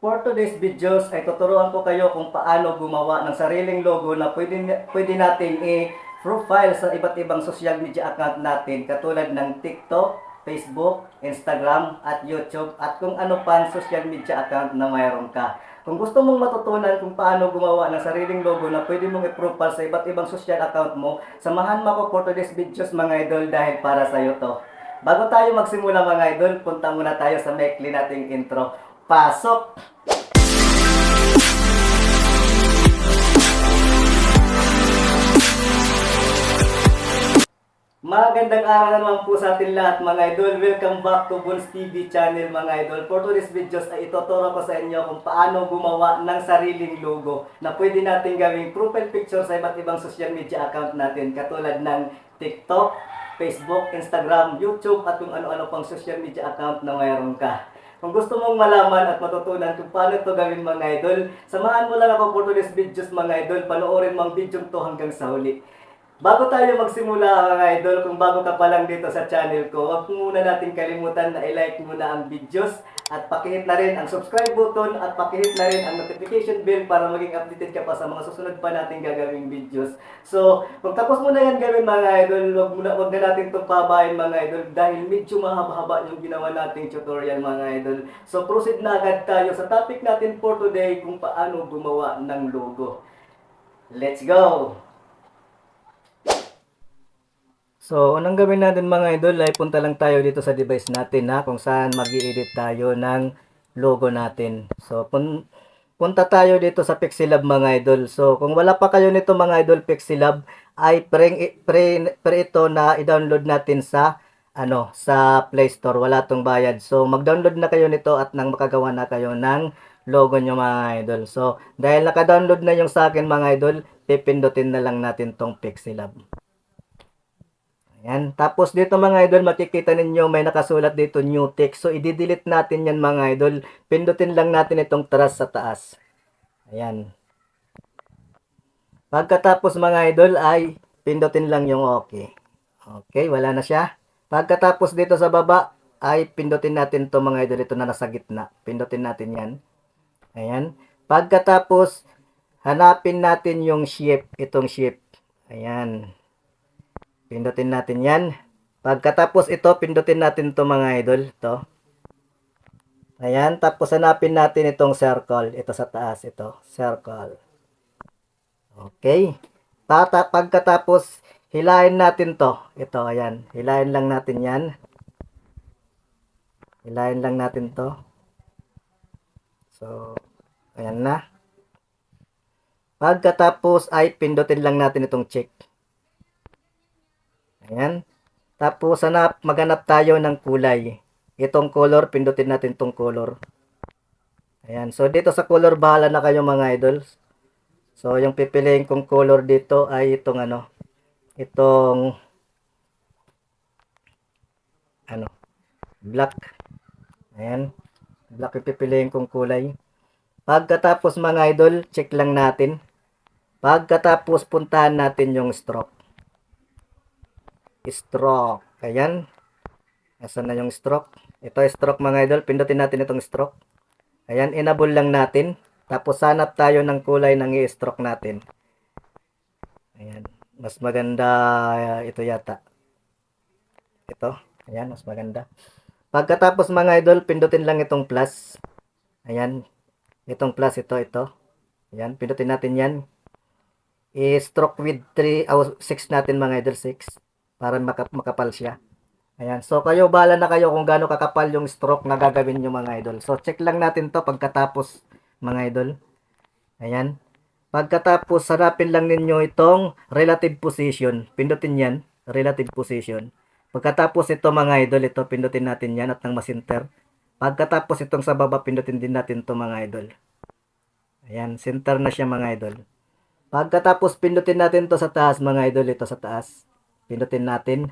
For today's videos ay tuturuan ko kayo kung paano gumawa ng sariling logo na pwede nating i-profile sa iba't ibang social media account natin katulad ng TikTok, Facebook, Instagram at YouTube at kung ano pang social media account na mayroon ka. Kung gusto mong matutunan kung paano gumawa ng sariling logo na pwede mong i-profile sa iba't ibang social account mo, samahan mo ako for today's videos mga idol dahil para sa iyo to. Bago tayo magsimula mga idol, punta muna tayo sa maikli nating intro. Pasok! Magandang araw na naman po sa atin lahat mga idol. Welcome back to Bones TV channel mga idol. For today's videos ay ituturo ko sa inyo kung paano gumawa ng sariling logo na pwede natin gawing profile picture sa iba't ibang social media account natin katulad ng TikTok, Facebook, Instagram, YouTube at kung ano-ano pang social media account na mayroon ka. Kung gusto mong malaman at matutunan kung paano ito gawin mga idol, samahan mo lang ako for today's videos mga idol. Panoorin mo ang video to hanggang sa huli. Bago tayo magsimula mga idol, kung bago ka pa lang dito sa channel ko, huwag muna natin kalimutan na i-like muna ang videos at pakihit na rin ang subscribe button at pakihit na rin ang notification bell para maging updated ka pa sa mga susunod pa nating gagawing videos. So, kung tapos mo na yan gawin mga idol, wag na natin itong pabayin mga idol dahil medyo mahaba-haba yung ginawa nating tutorial mga idol. So, proceed na agad tayo sa topic natin for today kung paano gumawa ng logo. Let's go! So, unang gawin natin mga idol ay punta lang tayo dito sa device natin kung saan mag-i-edit tayo ng logo natin. So, punta tayo dito sa Pixelab mga idol. So, kung wala pa kayo nito mga idol Pixelab, ay pre ito na i-download natin sa sa Play Store. Wala tong bayad. So, mag-download na kayo nito at nang makagawa na kayo ng logo nyo mga idol. So, dahil naka-download na yung sa akin mga idol, pipindutin na lang natin tong Pixelab. Ayan. Tapos dito mga idol, makikita ninyo may nakasulat dito new text. So, i-delete natin yan mga idol. Pindutin lang natin itong taras sa taas. Ayan. Pagkatapos mga idol ay pindutin lang yung okay. Okay, wala na siya. Pagkatapos dito sa baba ay pindutin natin to mga idol. Ito na nasa gitna. Pindutin natin yan. Ayan. Pagkatapos, hanapin natin yung shape. Itong shape. Ayan. Pindutin natin yan. Pagkatapos ito, pindutin natin to mga idol. Ito. Ayan. Tapos hanapin natin itong circle. Ito sa taas. Ito. Circle. Okay. Pagkatapos, hilahin natin to. Ito. Ayan. Hilahin lang natin yan. Hilahin lang natin to. So, ayan na. Pagkatapos ay pindutin lang natin itong check. Ayan. Tapos, maghanap tayo ng kulay. Itong color, pindutin natin itong color. Ayan. So, dito sa color, bahala na kayo mga idols. So, yung pipiliin kong color dito ay itong black. Ayan. Black yung pipiliin kong kulay. Pagkatapos mga idol, check lang natin. Pagkatapos, puntahan natin yung stroke. Stroke. Ayan. Nasaan na yung stroke? Ito stroke mga idol. Pindutin natin itong stroke. Ayan. Enable lang natin. Tapos hanap tayo ng kulay ng i-stroke natin. Ayan. Mas maganda ito yata. Ito. Ayan. Mas maganda. Pagkatapos mga idol, pindutin lang itong plus. Ayan. Itong plus. Ito. Ayan. Pindutin natin yan. I-stroke with 6 natin mga idol. 6. Para makapal siya. Ayan. So, kayo, bahala na kayo kung gaano kakapal yung stroke na gagawin nyo mga idol. So, check lang natin to pagkatapos mga idol. Ayan. Pagkatapos, harapin lang ninyo itong relative position. Pindutin yan. Relative position. Pagkatapos ito mga idol, ito pindutin natin yan at nang masinter. Pagkatapos itong sa baba, pindutin din natin to mga idol. Ayan. Center na siya mga idol. Pagkatapos, pindutin natin to sa taas mga idol. Ito sa taas. Pindutin natin.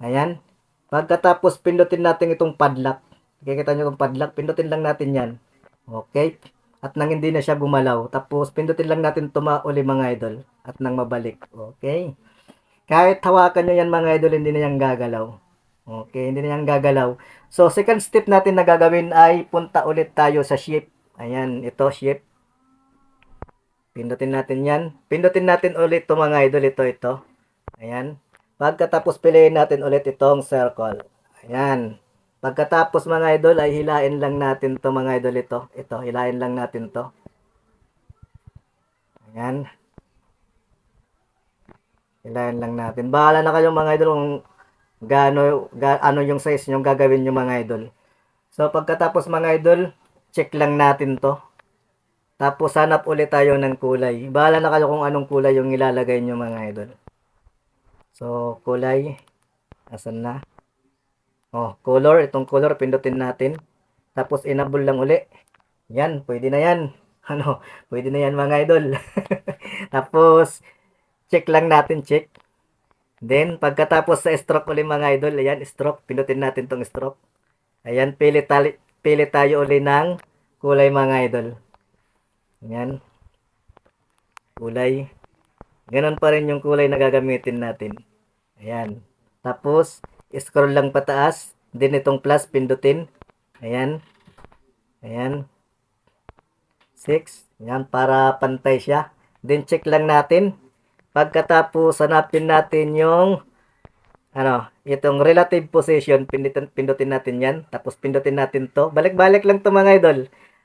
Ayan. Pagkatapos, pindutin natin itong padlock. Kikita nyo itong padlock. Pindutin lang natin yan. Okay. At nang hindi na siya gumalaw. Tapos, pindutin lang natin uli mga idol. At nang mabalik. Okay. Kahit hawakan nyo yan mga idol, hindi na yan gagalaw. Okay. Hindi na yan gagalaw. So, second step natin na gagawin ay punta ulit tayo sa shape. Ayan, ito shift. Pindutin natin yan. Pindutin natin ulit ito mga idol. Ito. Ayan. Pagkatapos piliin natin ulit itong circle. Ayan. Pagkatapos mga idol ay hilain lang natin to mga idol ito. Ito, hilain lang natin to. Ayan. Hilain lang natin. Bahala na kayo mga idol kung ano yung size yung gagawin nyo mga idol. So pagkatapos mga idol, check lang natin to. Tapos hanap ulit tayo ng kulay. Bahala na kayo kung anong kulay yung ilalagay nyo mga idol. So kulay, asan na? Oh, color, itong color pindutin natin. Tapos enable lang uli. Yan, pwede na yan. Ano, pwede na yan mga idol. Tapos check lang natin, check. Then pagkatapos sa stroke uli mga idol, ayan, stroke, pindutin natin tong stroke. Ayan, pili tayo uli ng kulay mga idol. Ayan, kulay. Ganon pa rin yung kulay na gagamitin natin. Ayan. Tapos, scroll lang pataas. Then itong plus, pindutin. Ayan. Ayan. 6. Ayan, para pantay siya. Then check lang natin. Pagkatapos, hanapin natin yung itong relative position. Pindutin natin yan. Tapos pindutin natin to. Balik-balik lang to mga idol.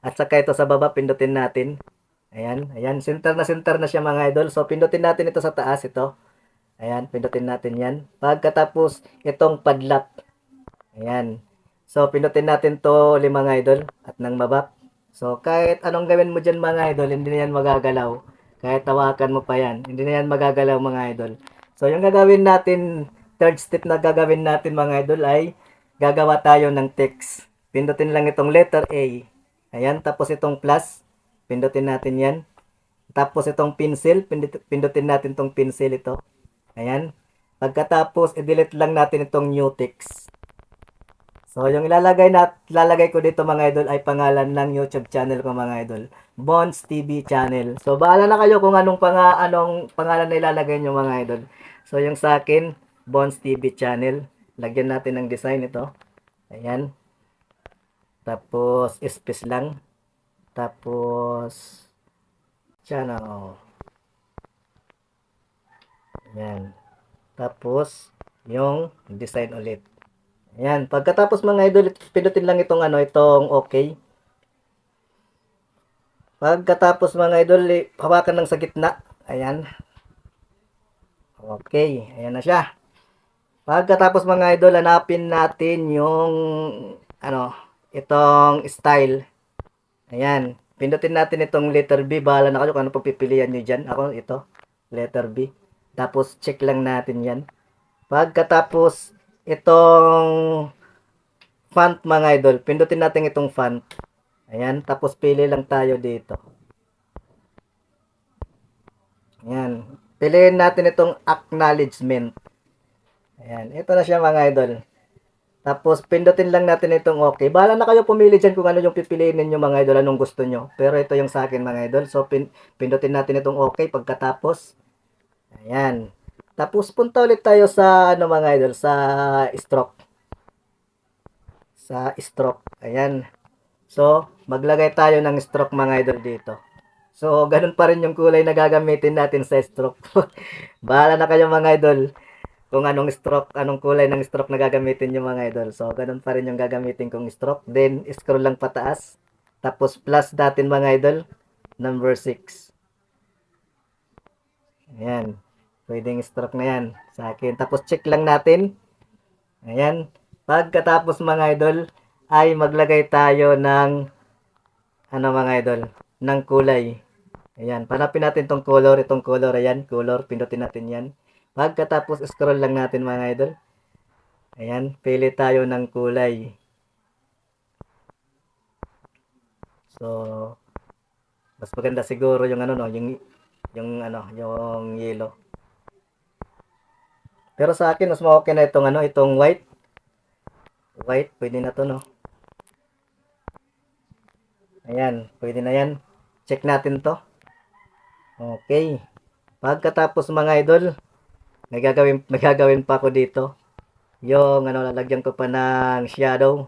At saka ito sa baba, pindutin natin. Ayan, ayan, center na siya mga idol. So, pindutin natin ito sa taas, ito. Ayan, pindutin natin yan. Pagkatapos, itong padlock. Ayan. So, pindutin natin to mga idol at nang mabap. So, kahit anong gawin mo dyan mga idol, hindi na yan magagalaw. Kahit tawakan mo pa yan, hindi na yan magagalaw mga idol. So, yung gagawin natin, third step na gagawin natin mga idol ay gagawa tayo ng text. Pindutin lang itong letter A. Ayan, tapos itong plus, pindutin natin yan. Tapos itong pencil, pindutin natin itong pencil ito. Ayan. Pagkatapos, i-delete lang natin itong new text. So, yung ilalagay ko dito mga idol ay pangalan ng YouTube channel ko mga idol. Bones TV channel. So, bahala na kayo kung anong pangalan na ilalagay nyo mga idol. So, yung sa akin, Bones TV channel. Lagyan natin ng design ito. Ayan. Tapos, space lang. Tapos, channel. Ayan. Tapos, yung design ulit. Ayan. Pagkatapos mga idol, pindutin lang itong okay. Pagkatapos mga idol, hawakan lang sa gitna. Ayan. Okay. Ayan na siya. Pagkatapos mga idol, hanapin natin yung itong style. Ayan. Pindutin natin itong letter B. Bahala na kayo kung ano pagpipilian nyo dyan. Ako, ito. Letter B. Tapos, check lang natin yan. Pagkatapos, itong font mga idol. Pindutin natin itong font. Ayan. Tapos, pili lang tayo dito. Ayan. Piliin natin itong acknowledgement. Ayan. Ito na siya mga idol. Tapos, pindutin lang natin itong okay. Bahala na kayo pumili dyan kung ano yung pipiliin ninyo mga idol, anong gusto nyo. Pero ito yung sa akin mga idol. So, pindutin natin itong okay pagkatapos. Ayan. Tapos, punta ulit tayo sa, mga idol, sa stroke. Sa stroke. Ayan. So, maglagay tayo ng stroke mga idol dito. So, ganun pa rin yung kulay na gagamitin natin sa stroke. Bahala na kayo mga idol kung anong kulay ng stroke na gagamitin nyo mga idol. So, ganun pa rin yung gagamitin kong stroke. Then, scroll lang pataas. Tapos, plus natin mga idol, number 6. Ayan. Pwedeng stroke na yan sa akin. Tapos, check lang natin. Ayan. Pagkatapos mga idol, ay maglagay tayo ng, mga idol, ng kulay. Ayan. Panapin natin itong color. Ayan, color. Pindutin natin yan. Pagkatapos, scroll lang natin mga idol. Ayan, pili tayo ng kulay. So, mas maganda siguro yung yung yellow. Pero sa akin, mas okay na itong white. White, pwede na to, no? Ayan, pwede na yan. Check natin to. Okay. Pagkatapos mga idol, may gagawin pa ako dito. Yung lalagyan ko pa ng shadow,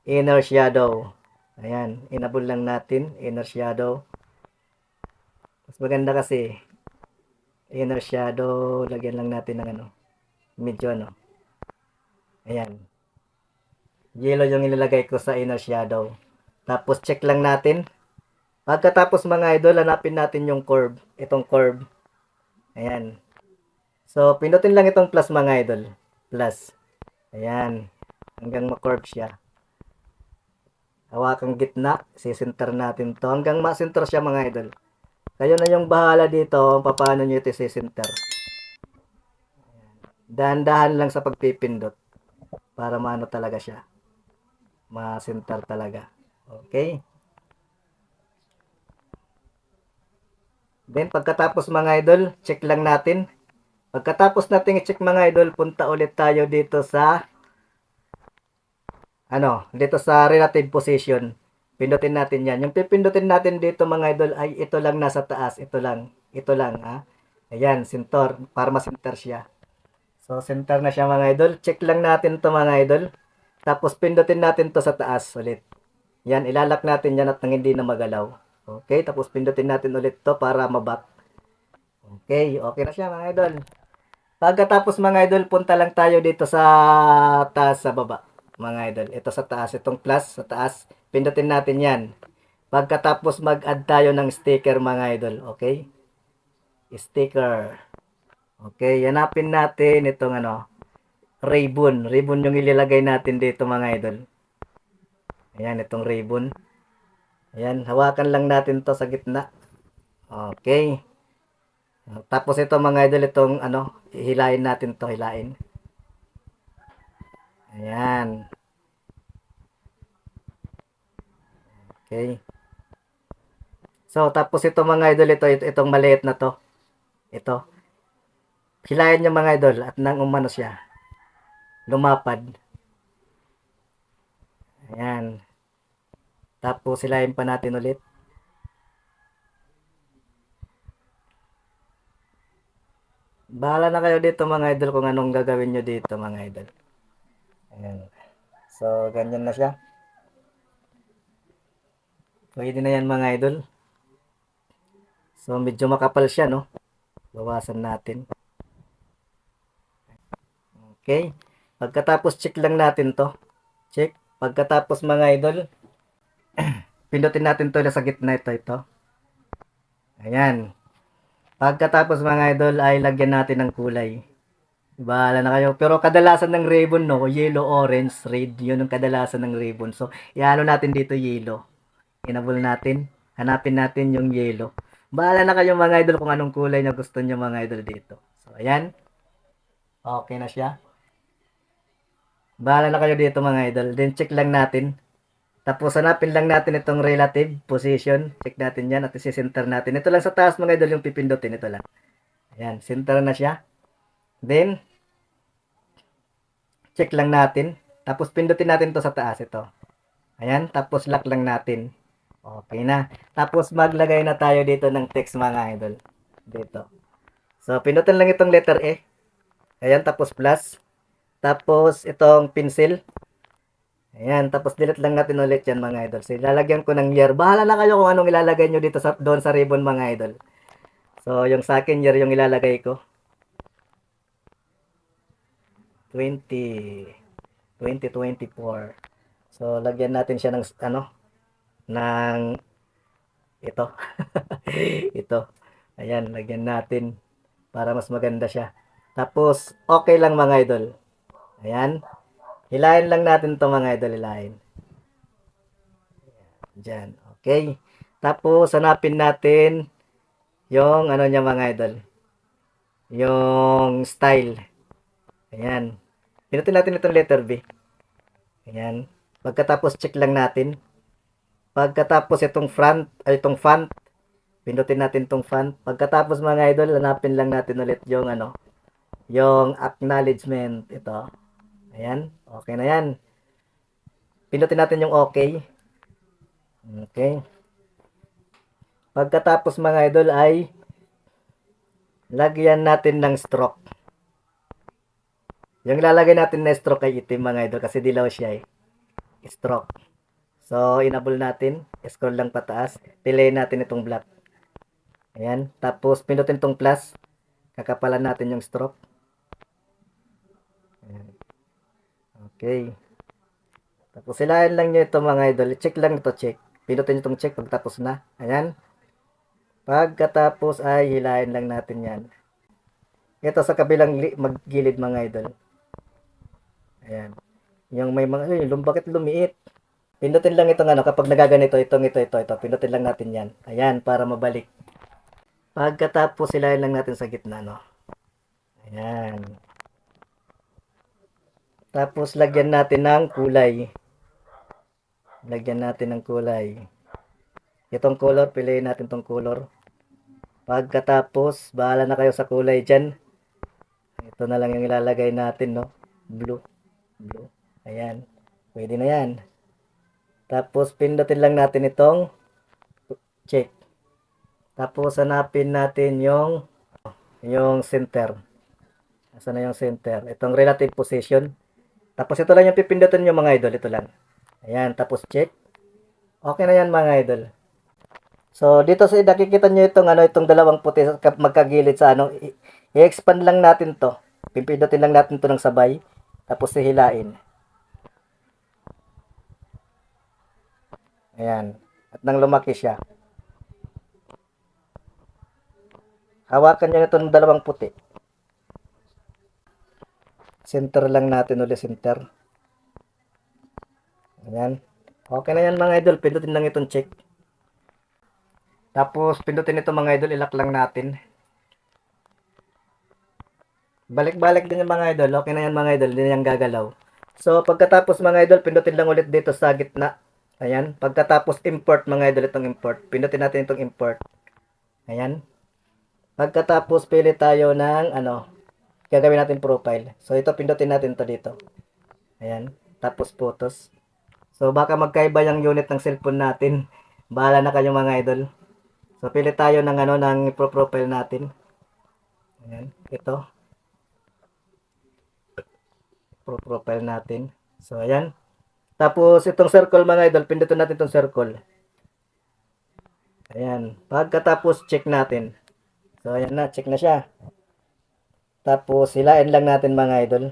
inner shadow. Ayan, enable lang natin, inner shadow. Mas maganda kasi, inner shadow, lagyan lang natin ng ano, medyo ano. Ayan, yellow yung ilalagay ko sa inner shadow. Tapos check lang natin. Pagkatapos mga idol, hanapin natin yung curve. Itong curve. Ayan. So, pindutin lang itong plus mga idol. Plus. Ayan. Hanggang ma-curve siya. Hawakang gitna. Sisinter natin to. Hanggang ma-center siya mga idol. Kayo na yung bahala dito kung paano nyo ito sisinter. Dahan-dahan lang sa pagpipindot. Para maano talaga siya. Ma-center talaga. Okay. Then, pagkatapos mga idol, check lang natin. Pagkatapos natin i-check mga idol, punta ulit tayo dito sa dito sa relative position. Pindutin natin 'yan. Yung pipindutin natin dito mga idol ay ito lang nasa taas, ito lang. Ito lang, ha. Ayan, center para ma-center siya. So, center na siya mga idol. Check lang natin 'to mga idol. Tapos pindutin natin 'to sa taas ulit. Yan, ilalak natin 'yan at nang hindi na magalaw. Okay, tapos pindutin natin ulit 'to para ma-back. Okay, okay na siya mga idol. Pagkatapos mga idol, punta lang tayo dito sa taas sa baba. Mga idol, ito sa taas, itong plus sa taas. Pindutin natin yan. Pagkatapos mag-add tayo ng sticker mga idol. Okay? Sticker. Okay, hanapin natin itong ribbon. Ribbon yung ilalagay natin dito mga idol. Ayan, itong ribbon. Ayan, hawakan lang natin to sa gitna. Okay. Tapos ito mga idol, itong hilain natin to, hilain. Ayan. Okay. So, tapos ito mga idol, itong maliit na to. Ito. Hilayan niyo mga idol at nang umano siya. Lumapad. Ayan. Tapos hilayan pa natin ulit. Bahala na kayo dito mga idol kung anong gagawin nyo dito mga idol. Ayan. So, ganyan na siya. Pwede na yan mga idol. So, medyo makapal siya, no? Bawasan natin. Okay. Pagkatapos, check lang natin to. Check. Pagkatapos mga idol, pindutin natin to sa gitna ito. Ayan. Pagkatapos mga idol ay lagyan natin ng kulay. Bahala na kayo. Pero kadalasan ng ribbon, no? Yellow, orange, red. Yun ang kadalasan ng ribbon. So, iano natin dito yellow. Enable natin. Hanapin natin yung yellow. Bahala na kayo mga idol kung anong kulay na gusto nyo mga idol dito. So, ayan. Okay na siya. Bahala na kayo dito mga idol. Then, check lang natin. Tapos, hanapin lang natin itong relative position. Check natin yan at isi-center natin. Ito lang sa taas mga idol yung pipindutin. Ito lang. Ayan, center na siya. Then, check lang natin. Tapos, pindutin natin to sa taas. Ito. Ayan, tapos lock lang natin. Okay na. Tapos, maglagay na tayo dito ng text mga idol. Dito. So, pindutin lang itong letter E. Ayan, tapos plus. Tapos, itong pencil. Ayan, tapos delete lang natin ulit yan mga idol. So, ilalagyan ko ng year. Bahala na kayo kung anong ilalagay nyo dito doon sa ribbon mga idol. So, yung sa akin year yung ilalagay ko. 2024. So, lagyan natin siya ng ng ito. Ito. Ayan, lagyan natin para mas maganda siya. Tapos, okay lang mga idol. Ayan. Hilahin lang natin to mga idol, hilahin. Diyan. Okay. Tapos, hanapin natin yung niya mga idol. Yung style. Ayan. Pinutin natin itong letter B. Ayan. Pagkatapos, check lang natin. Pagkatapos, itong font. Pindutin natin itong font. Pagkatapos mga idol, hanapin lang natin ulit yung yung acknowledgement. Ito. Ayan. Okay na yan. Pindutin natin yung okay. Okay. Pagkatapos mga idol ay lagyan natin ng stroke. Yung ilalagay natin na stroke ay itim mga idol kasi dilaw siya eh. Stroke. So, enable natin. Scroll lang pataas. Delay natin itong black. Ayan. Tapos, pindutin itong plus. Kakapalan natin yung stroke. Ayan. Okay. Tapos, silayan lang nyo ito mga idol. Check lang ito, check. Pindutin nyo itong check pagtapos na. Ayan. Pagkatapos ay hilahin lang natin yan. Ito sa kabilang maggilid mga idol. Ayan. Yung may mga, bakit lumiit? Pindutin lang itong ano, kapag nagaganito, ito. Pindutin lang natin yan. Ayan, para mabalik. Pagkatapos, hilahin lang natin sa gitna, no? Ayan. Tapos, lagyan natin ng kulay. Lagyan natin ng kulay. Itong color, piliin natin itong color. Pagkatapos, bahala na kayo sa kulay dyan. Ito na lang yung ilalagay natin, no? Blue. Blue. Ayan. Pwede na yan. Tapos, pindutin lang natin itong check. Tapos, hanapin natin yung center. Nasaan na yung center? Itong relative position. Tapos, ito lang yung pipindutin nyo mga idol. Ito lang. Ayan. Tapos, check. Okay na yan mga idol. So, dito sa nakikita nyo itong dalawang puti magkagilid sa i-expand lang natin to. Pipindutin lang natin to ng sabay. Tapos, hihilain. Ayan. At nang lumaki siya. Hawakan nyo itong dalawang puti. Center lang natin ulit, center. Ayan. Okay na yan mga idol. Pindutin lang itong check. Tapos, pindutin ito mga idol. Ilak lang natin. Balik-balik din yung mga idol. Okay na yan mga idol. Hindi na yan gagalaw. So, pagkatapos mga idol, pindutin lang ulit dito sa gitna. Ayan. Pagkatapos, import mga idol. Itong import. Pindutin natin itong import. Ayan. Pagkatapos, pili tayo ng gagawin natin profile. So, ito pindutin natin to dito. Ayan. Tapos, photos. So, baka magkaiba yung unit ng cellphone natin. Bahala na kayo mga idol. So, pili tayo ng ng profile natin. Ayan. Ito. Profile natin. So, ayan. Tapos, itong circle mga idol, pindutin natin itong circle. Ayan. Pagkatapos, check natin. So, ayan na. Check na siya. Tapos, hilain lang natin mga idol.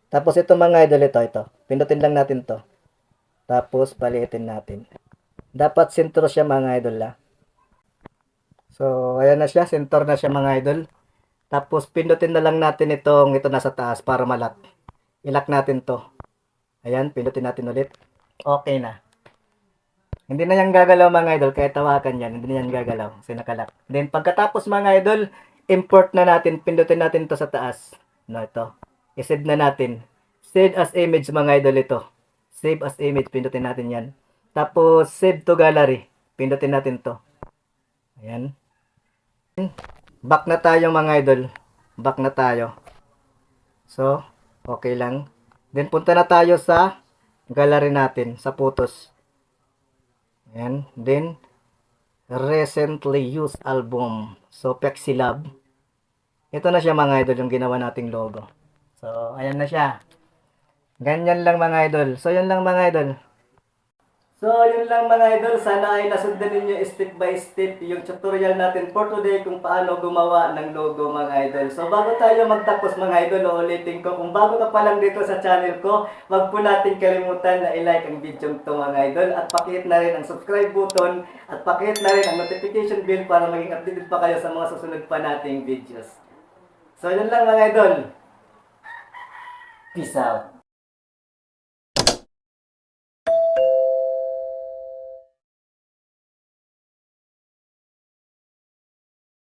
Tapos, ito mga idol, ito. Pindutin lang natin to. Tapos, paliitin natin. Dapat sentro siya mga idol, ha. So, ayan na siya. Center na siya mga idol. Tapos, pindutin na lang natin ito nasa taas para malat. Ilak natin to. Ayan, pindutin natin ulit. Okay na. Hindi na yan gagalaw mga idol. Kahit tawakan yan, hindi na yan gagalaw. Kasi nakalak. Then, pagkatapos mga idol, import na natin. Pindutin natin to sa taas. Ito. I-save na natin. Save as image mga idol ito. Save as image. Pindutin natin yan. Tapos, save to gallery. Pindutin natin to. Ayan. Back na tayo mga idol. Back na tayo. So, okay lang. Then, punta na tayo sa gallery natin. Sa photos. Ayan. Then, recently used album. So, Pexilab. Ito na siya mga idol, yung ginawa nating logo. So, ayan na siya. Ganyan lang mga idol. So, yun lang mga idol. So, yun lang mga idol. Sana ay nasundan ninyo step by step yung tutorial natin for today kung paano gumawa ng logo mga idol. So, bago tayo magtapos mga idol, ulitin ko, kung bago ka pa lang dito sa channel ko, wag po natin kalimutan na i-like ang video to mga idol at pakihit na rin ang subscribe button at pakihit na rin ang notification bell para maging updated pa kayo sa mga susunod pa nating videos. So, yun lang mga idol. Peace out.